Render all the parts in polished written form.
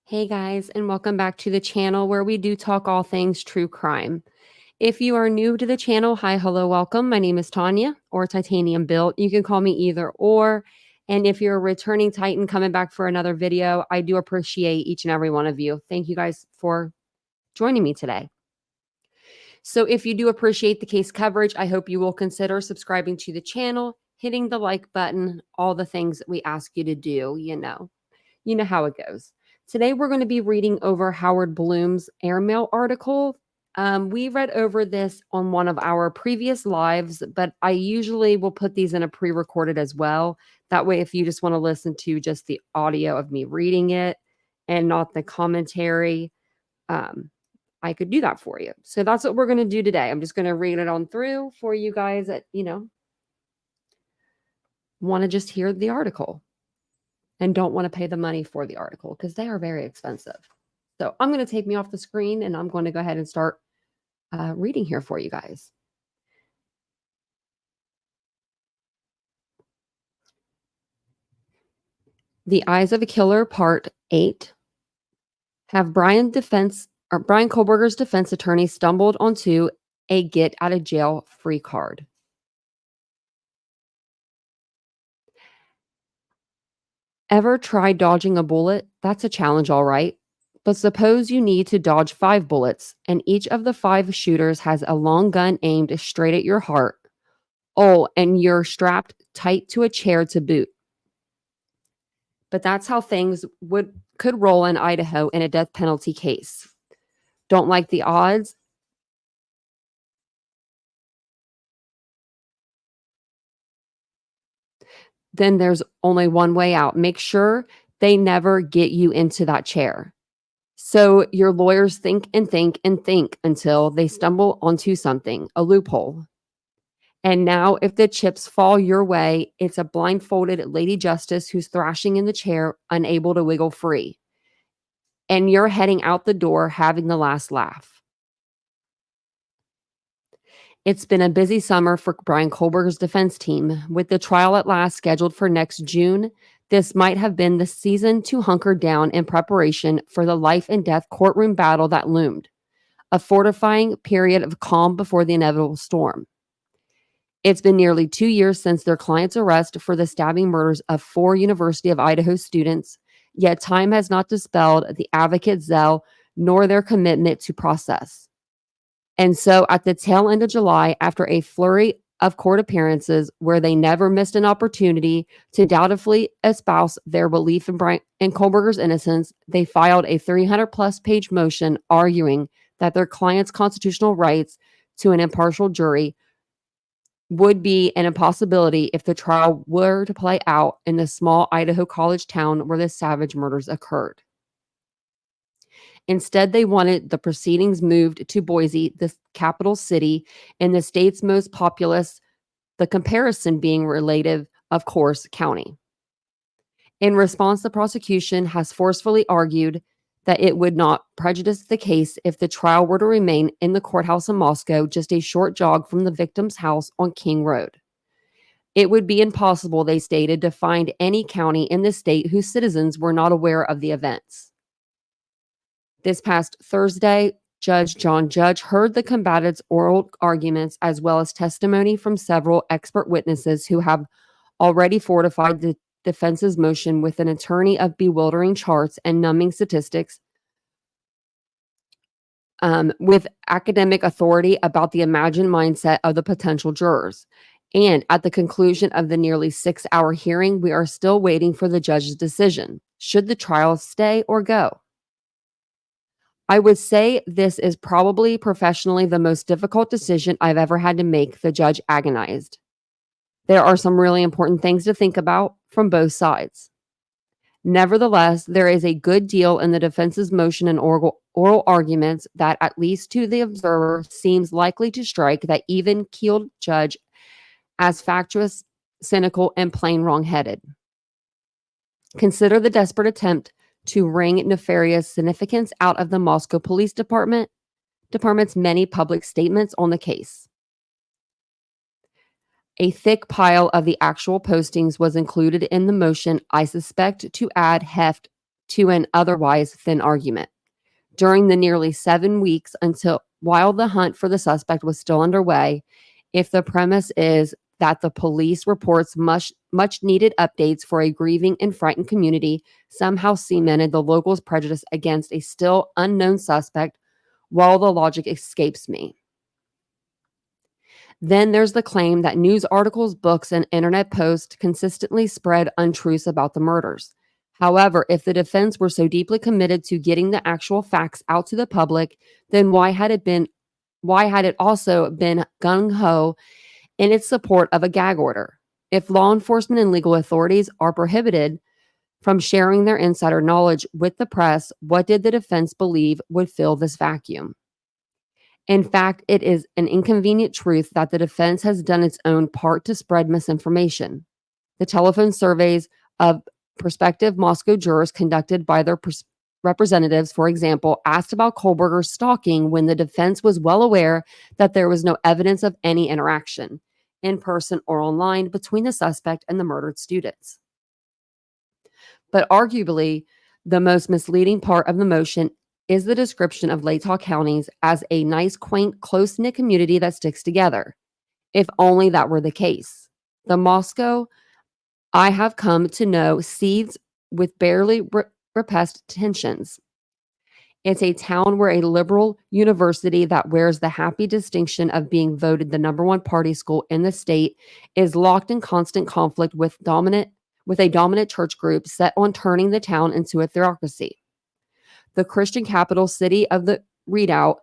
Hey guys, and welcome back to the channel where we do talk all things true crime. If you are new to the channel, hi, hello, welcome. My name is Tanya, or Titanium Built. You can call me either or. And if you're a returning Titan coming back for another video, I do appreciate each and every one of you. Thank you guys for joining me today. So if you do appreciate the case coverage, I hope you will consider subscribing to the channel, hitting the like button, all the things that we ask you to do, You know how it goes. Today, we're going to be reading over Howard Bloom's Airmail article. We read over this on one of our previous lives, but I usually will put these in a pre-recorded as well. That way, if you just want to listen to just the audio of me reading it and not the commentary, um, I could do that for you. So that's what we're going to do today. I'm just going to read it on through for you guys that, want to just hear the article and don't want to pay the money for the article because they are very expensive. So I'm going to take me off the screen and I'm going to go ahead and start reading here for you guys. The Eyes of a Killer, Part 8. Have Brian Kohlberger's defense attorney stumbled onto a get out of jail free card. Ever try dodging a bullet? That's a challenge, all right. But suppose you need to dodge 5 bullets, and each of the 5 shooters has a long gun aimed straight at your heart. Oh, and you're strapped tight to a chair to boot. But that's how things could roll in Idaho in a death penalty case. Don't like the odds? Then there's only one way out. Make sure they never get you into that chair. So your lawyers think and think and think until they stumble onto something, a loophole. And now, if the chips fall your way, it's a blindfolded Lady Justice who's thrashing in the chair, unable to wiggle free. And you're heading out the door having the last laugh. It's been a busy summer for Brian Kohlberger's defense team. With the trial at last scheduled for next June, this might have been the season to hunker down in preparation for the life and death courtroom battle that loomed, a fortifying period of calm before the inevitable storm. It's been nearly 2 years since their client's arrest for the stabbing murders of 4 University of Idaho students, yet time has not dispelled the advocate's zeal nor their commitment to process. And so at the tail end of July, after a flurry of court appearances where they never missed an opportunity to doubtfully espouse their belief in Kohlberger's innocence, they filed a 300-plus page motion arguing that their client's constitutional rights to an impartial jury would be an impossibility if the trial were to play out in the small Idaho college town where the savage murders occurred. Instead, they wanted the proceedings moved to Boise, the capital city in the state's most populous, the comparison being relative, of course, county. In response, the prosecution has forcefully argued that it would not prejudice the case if the trial were to remain in the courthouse in Moscow, just a short jog from the victim's house on King Road. It would be impossible, they stated, to find any county in the state whose citizens were not aware of the events. This past Thursday, Judge John Judge heard the combatants' oral arguments as well as testimony from several expert witnesses who have already fortified the defense's motion with an attorney of bewildering charts and numbing statistics, with academic authority about the imagined mindset of the potential jurors. And at the conclusion of the nearly 6-hour hearing, we are still waiting for the judge's decision. Should the trial stay or go? I would say this is probably professionally the most difficult decision I've ever had to make, the judge agonized. There are some really important things to think about from both sides. Nevertheless, there is a good deal in the defense's motion and oral arguments that, at least to the observer, seems likely to strike that even-keeled judge as factious, cynical, and plain wrong-headed. Consider the desperate attempt to wring nefarious significance out of the Moscow Police Department's many public statements on the case. A thick pile of the actual postings was included in the motion, I suspect, to add heft to an otherwise thin argument. During the nearly 7 weeks while the hunt for the suspect was still underway, if the premise is that the police reports much needed updates for a grieving and frightened community somehow cemented the locals' prejudice against a still unknown suspect, while the logic escapes me. Then there's the claim that news articles, books, and internet posts consistently spread untruths about the murders. However, if the defense were so deeply committed to getting the actual facts out to the public, then why had it also been gung-ho in its support of a gag order? If law enforcement and legal authorities are prohibited from sharing their insider knowledge with the press, what did the defense believe would fill this vacuum? In fact, it is an inconvenient truth that the defense has done its own part to spread misinformation. The telephone surveys of prospective Moscow jurors conducted by their representatives, for example, asked about Kohlberger's stalking when the defense was well aware that there was no evidence of any interaction, in person or online, between the suspect and the murdered students. But arguably, the most misleading part of the motion is the description of Latah counties as a nice, quaint, close-knit community that sticks together. If only that were the case. The Moscow I have come to know seethes with barely repressed tensions. It's a town where a liberal university that wears the happy distinction of being voted the number one party school in the state is locked in constant conflict with a dominant church group set on turning the town into a theocracy. The Christian capital city of the Redoubt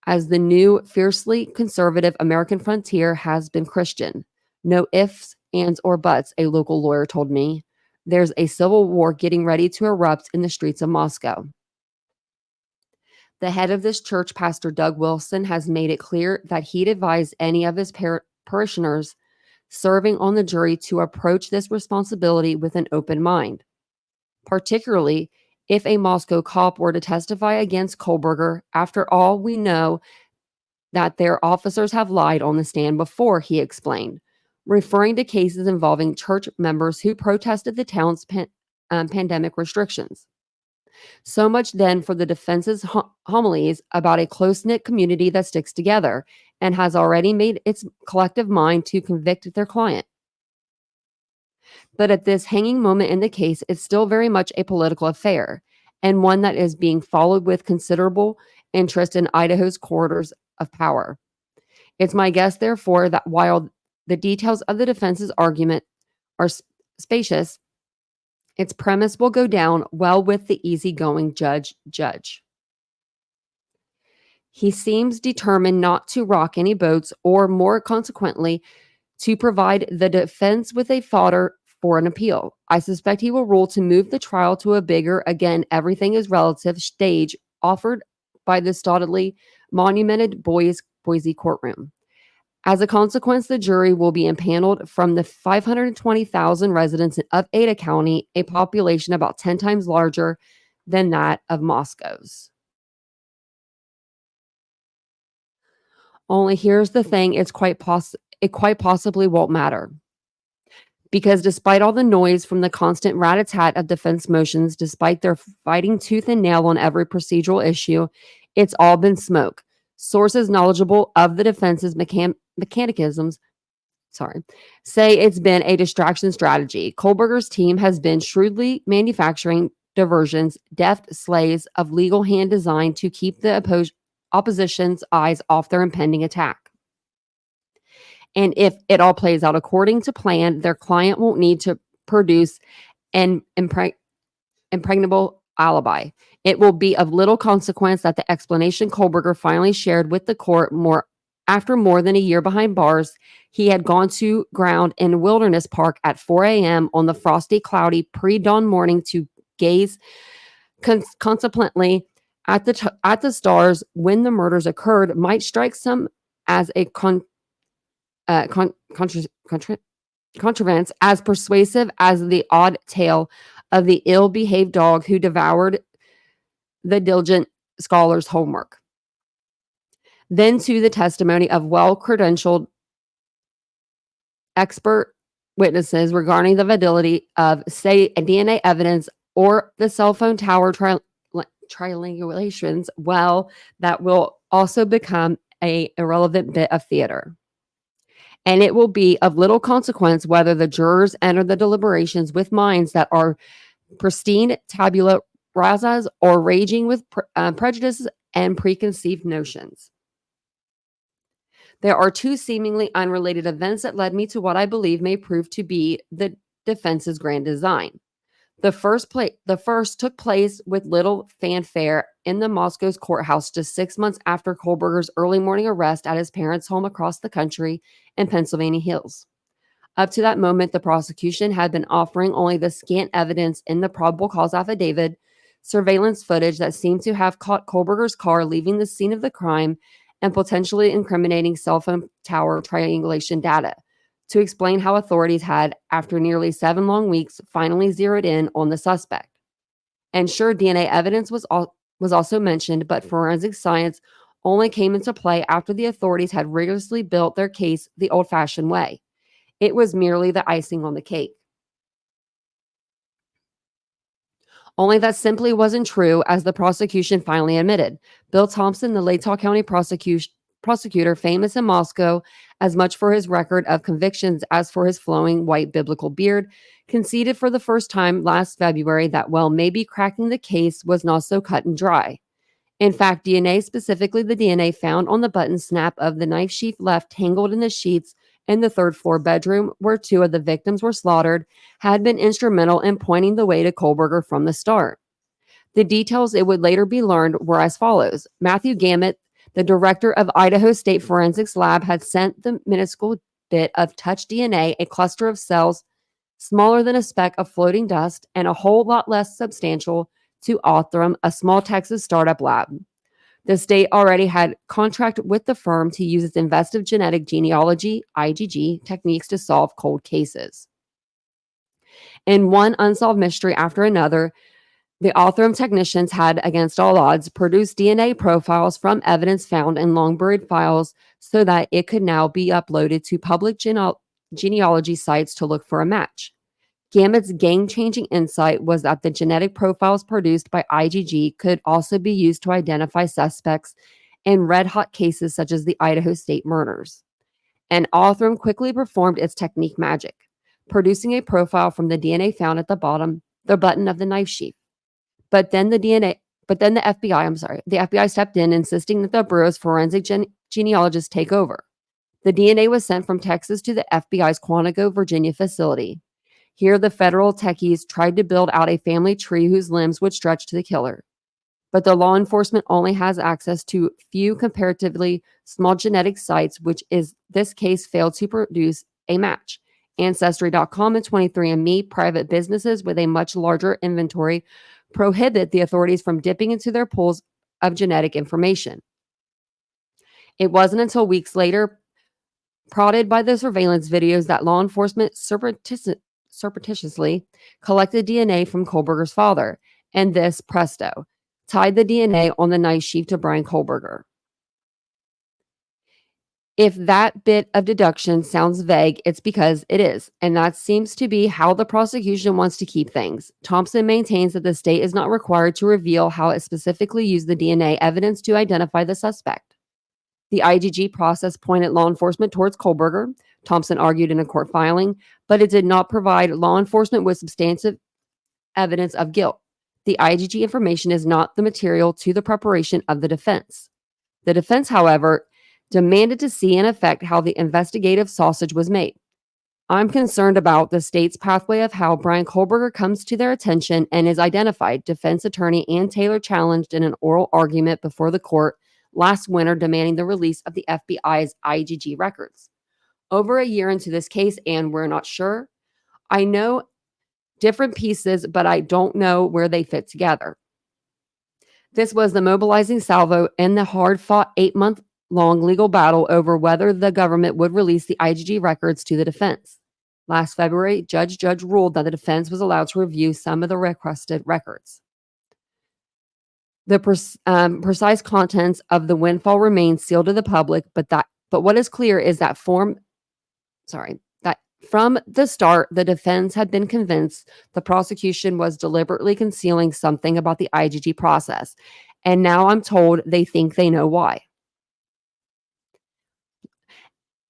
as the new fiercely conservative American frontier has been Christian. No ifs, ands, or buts, a local lawyer told me. There's a civil war getting ready to erupt in the streets of Moscow. The head of this church, Pastor Doug Wilson, has made it clear that he'd advise any of his parishioners serving on the jury to approach this responsibility with an open mind, particularly if a Moscow cop were to testify against Kohlberger. After all, we know that their officers have lied on the stand before, he explained, referring to cases involving church members who protested the town's pandemic restrictions. So much then for the defense's homilies about a close-knit community that sticks together and has already made its collective mind to convict their client. But at this hanging moment in the case, it's still very much a political affair, and one that is being followed with considerable interest in Idaho's corridors of power. It's my guess, therefore, that while the details of the defense's argument are spacious, its premise will go down well with the easygoing judge. He seems determined not to rock any boats, or more consequently, to provide the defense with a fodder for an appeal. I suspect he will rule to move the trial to a bigger, again, everything is relative stage offered by the stolidly monumented Boise courtroom. As a consequence, the jury will be impaneled from the 520,000 residents of Ada County, a population about 10 times larger than that of Moscow's. Only here's the thing, it quite possibly won't matter. Because despite all the noise from the constant rat-a-tat of defense motions, despite their fighting tooth and nail on every procedural issue, it's all been smoke. Sources knowledgeable of the defense's mechanisms say it's been a distraction strategy. Kohlberger's team has been shrewdly manufacturing diversions, deft sleighs of legal hand designed to keep the opposition's eyes off their impending attack. And if it all plays out according to plan, their client won't need to produce an impregnable alibi. It will be of little consequence that the explanation Kohlberger finally shared with the court after more than a year behind bars, he had gone to ground in Wilderness Park at 4 a.m. on the frosty, cloudy, pre-dawn morning to gaze contemplatively at the stars when the murders occurred might strike some as a contrivance as persuasive as the odd tale of the ill-behaved dog who devoured the diligent scholar's homework. Then to the testimony of well-credentialed expert witnesses regarding the validity of, say, DNA evidence or the cell phone tower triangulations, well, that will also become a irrelevant bit of theater. And it will be of little consequence whether the jurors enter the deliberations with minds that are pristine tabula rasas or raging with prejudices and preconceived notions. There are two seemingly unrelated events that led me to what I believe may prove to be the defense's grand design. The first took place with little fanfare in the Moscow's courthouse just 6 months after Kohlberger's early morning arrest at his parents' home across the country in Pennsylvania Hills. Up to that moment, the prosecution had been offering only the scant evidence in the probable cause affidavit, surveillance footage that seemed to have caught Kohlberger's car leaving the scene of the crime, and potentially incriminating cell phone tower triangulation data to explain how authorities had, after nearly 7 long weeks, finally zeroed in on the suspect. And sure, DNA evidence was also mentioned, but forensic science only came into play after the authorities had rigorously built their case the old-fashioned way. It was merely the icing on the cake. Only that simply wasn't true, as the prosecution finally admitted. Bill Thompson, the Latah County prosecutor, famous in Moscow as much for his record of convictions as for his flowing white biblical beard, conceded for the first time last February that, well, maybe cracking the case was not so cut and dry. In fact, DNA, specifically the DNA found on the button snap of the knife sheath left tangled in the sheets in the third-floor bedroom where 2 of the victims were slaughtered, had been instrumental in pointing the way to Kohlberger from the start. The details, it would later be learned, were as follows. Matthew Gamet, the director of Idaho State Forensics Lab, had sent the minuscule bit of touch DNA, a cluster of cells smaller than a speck of floating dust and a whole lot less substantial, to Othram, a small Texas startup lab. The state already had contract with the firm to use its investigative genetic genealogy, IgG, techniques to solve cold cases. In one unsolved mystery after another, the Othram technicians had, against all odds, produced DNA profiles from evidence found in long-buried files so that it could now be uploaded to public genealogy sites to look for a match. Gamet's game-changing insight was that the genetic profiles produced by IgG could also be used to identify suspects in red-hot cases such as the Idaho State murders. And Othram quickly performed its technique magic, producing a profile from the DNA found at the button of the knife sheath. But then the FBI stepped in, insisting that the Bureau's forensic genealogists take over. The DNA was sent from Texas to the FBI's Quantico, Virginia facility. Here, the federal techies tried to build out a family tree whose limbs would stretch to the killer. But the law enforcement only has access to few comparatively small genetic sites, which is this case failed to produce a match. Ancestry.com and 23andMe, private businesses with a much larger inventory, prohibit the authorities from dipping into their pools of genetic information. It wasn't until weeks later, prodded by the surveillance videos, that law enforcement surreptitiously collected DNA from Kohlberger's father, and this, presto, tied the DNA on the knife sheath to Brian Kohlberger. If that bit of deduction sounds vague, it's because it is, and that seems to be how the prosecution wants to keep things. Thompson maintains that the state is not required to reveal how it specifically used the DNA evidence to identify the suspect. The IgG process pointed law enforcement towards Kohlberger, Thompson argued in a court filing, but it did not provide law enforcement with substantive evidence of guilt. The IgG information is not the material to the preparation of the defense. The defense, however, demanded to see in effect how the investigative sausage was made. I'm concerned about the state's pathway of how Brian Kohlberger comes to their attention and is identified, defense attorney Ann Taylor challenged in an oral argument before the court last winter, demanding the release of the FBI's IgG records. Over a year into this case, and we're not sure. I know different pieces, but I don't know where they fit together. This was the mobilizing salvo in the hard-fought 8-month-long legal battle over whether the government would release the IgG records to the defense. Last February, Judge ruled that the defense was allowed to review some of the requested records. The precise contents of the windfall remain sealed to the public, but what is clear is that From the start, the defense had been convinced the prosecution was deliberately concealing something about the IgG process, and now I'm told they think they know why.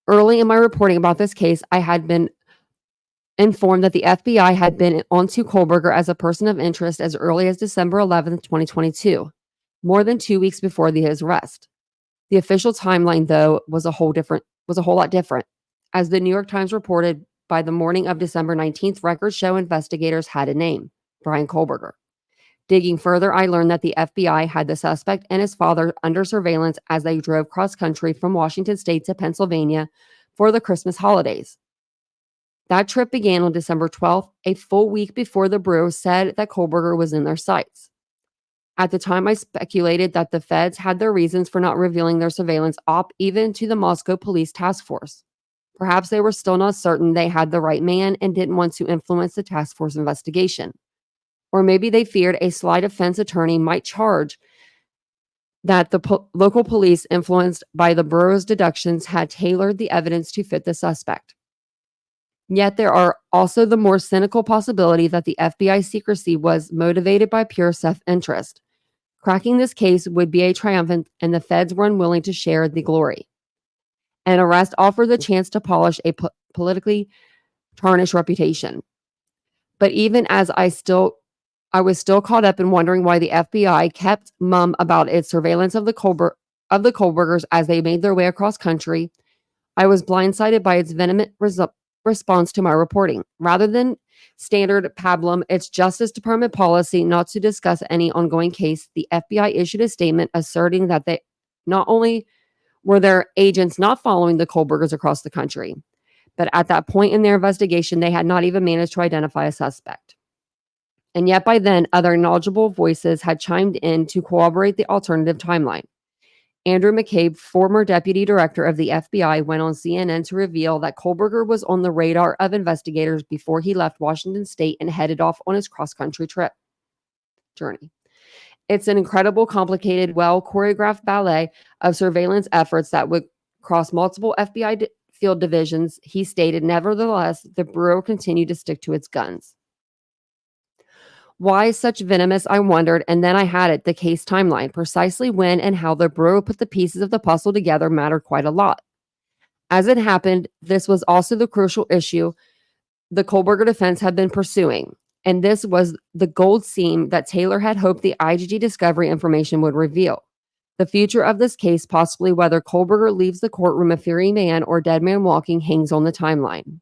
Early in my reporting about this case, I had been informed that the FBI had been onto Kohlberger as a person of interest as early as December 11th, 2022, more than 2 weeks before his arrest. The official timeline, though, was a whole lot different. As the New York Times reported, by the morning of December 19th, records show investigators had a name, Brian Kohlberger. Digging further, I learned that the FBI had the suspect and his father under surveillance as they drove cross country from Washington state to Pennsylvania for the Christmas holidays. That trip began on December 12th, a full week before the Bureau said that Kohlberger was in their sights. At the time, I speculated that the feds had their reasons for not revealing their surveillance op even to the Moscow Police Task Force. Perhaps they were still not certain they had the right man and didn't want to influence the task force investigation. Or maybe they feared a sly defense attorney might charge that the local police, influenced by the Bureau's deductions, had tailored the evidence to fit the suspect. Yet there are also the more cynical possibility that the FBI secrecy was motivated by pure self-interest. Cracking this case would be a triumphant, and the feds were unwilling to share the glory. An arrest offered the chance to polish a politically tarnished reputation. But even as I was still caught up in wondering why the FBI kept mum about its surveillance of the Kohlbergers as they made their way across country, I was blindsided by its vehement response to my reporting. Rather than standard pablum, its Justice Department policy not to discuss any ongoing case, the FBI issued a statement asserting that they not only were their agents not following the Kohlbergers across the country, but at that point in their investigation, they had not even managed to identify a suspect. And yet by then, other knowledgeable voices had chimed in to corroborate the alternative timeline. Andrew McCabe, former deputy director of the FBI, went on CNN to reveal that Kohlberger was on the radar of investigators before he left Washington state and headed off on his cross-country journey. It's an incredible, complicated, well-choreographed ballet of surveillance efforts that would cross multiple FBI field divisions, he stated. Nevertheless, the Bureau continued to stick to its guns. Why such venomous, I wondered, and then I had it, the case timeline. Precisely when and how the Bureau put the pieces of the puzzle together mattered quite a lot. As it happened, this was also the crucial issue the Kohlberger defense had been pursuing, and this was the gold seam that Taylor had hoped the IgG discovery information would reveal. The future of this case, possibly whether Kohlberger leaves the courtroom a free man or dead man walking, hangs on the timeline.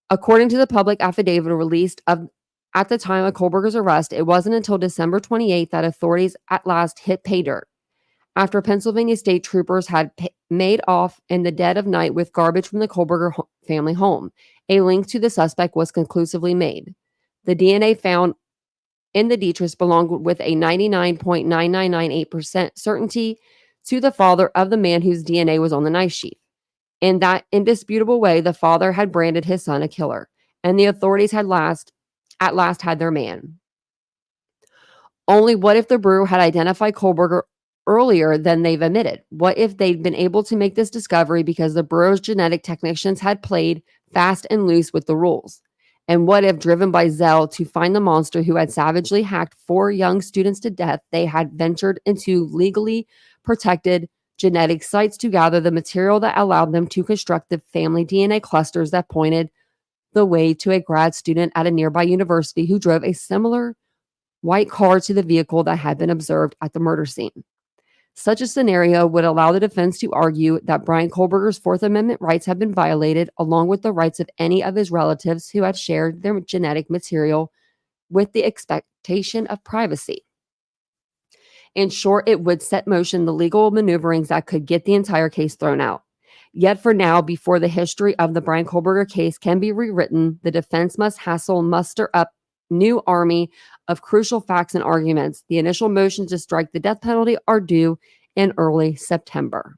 According to the public affidavit released at the time of Kohlberger's arrest, it wasn't until December 28th that authorities at last hit pay dirt. After Pennsylvania state troopers had made off in the dead of night with garbage from the Kohlberger family home, a link to the suspect was conclusively made. The DNA found in the detritus belonged with a 99.9998% certainty to the father of the man whose DNA was on the knife sheath. In that indisputable way, the father had branded his son a killer, and the authorities had at last had their man. Only what if the Bureau had identified Kohlberger earlier than they've admitted? What if they'd been able to make this discovery because the Bureau's genetic technicians had played fast and loose with the rules? And what if, driven by zeal to find the monster who had savagely hacked 4 young students to death, they had ventured into legally protected genetic sites to gather the material that allowed them to construct the family DNA clusters that pointed the way to a grad student at a nearby university who drove a similar white car to the vehicle that had been observed at the murder scene? Such a scenario would allow the defense to argue that Brian Kohlberger's Fourth Amendment rights have been violated, along with the rights of any of his relatives who had shared their genetic material with the expectation of privacy. In short, it would set motion the legal maneuverings that could get the entire case thrown out. Yet for now, before the history of the Brian Kohlberger case can be rewritten, the defense must muster up new army of crucial facts and arguments. The initial motions to strike the death penalty are due in early September.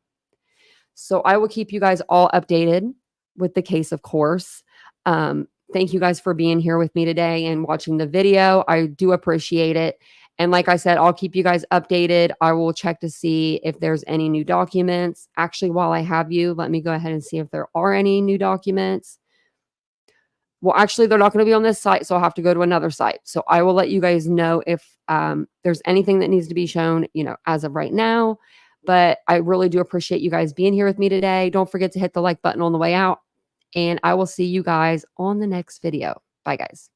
So I will keep you guys all updated with the case, of course. Thank you guys for being here with me today and watching the video. I do appreciate it. And like I said, I'll keep you guys updated. I will check to see if there's any new documents. Actually, while I have you, let me go ahead and see if there are any new documents. Well, actually, they're not going to be on this site, so I'll have to go to another site. So I will let you guys know if there's anything that needs to be shown, as of right now. But I really do appreciate you guys being here with me today. Don't forget to hit the like button on the way out, and I will see you guys on the next video. Bye, guys.